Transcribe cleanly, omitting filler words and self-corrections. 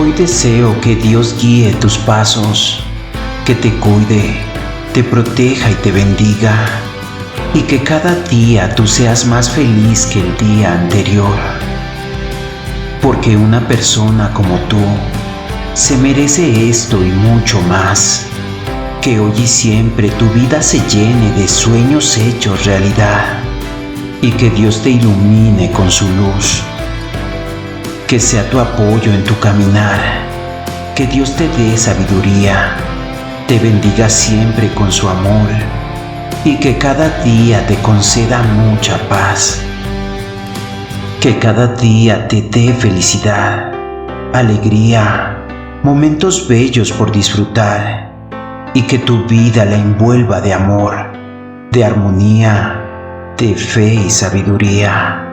Hoy deseo que Dios guíe tus pasos, que te cuide, te proteja y te bendiga, y que cada día tú seas más feliz que el día anterior. Porque una persona como tú se merece esto y mucho más. Que hoy y siempre tu vida se llene de sueños hechos realidad, y que Dios te ilumine con su luz. Que sea tu apoyo en tu caminar, que Dios te dé sabiduría, te bendiga siempre con su amor, y que cada día te conceda mucha paz. Que cada día te dé felicidad, alegría, momentos bellos por disfrutar, y que tu vida la envuelva de amor, de armonía, de fe y sabiduría.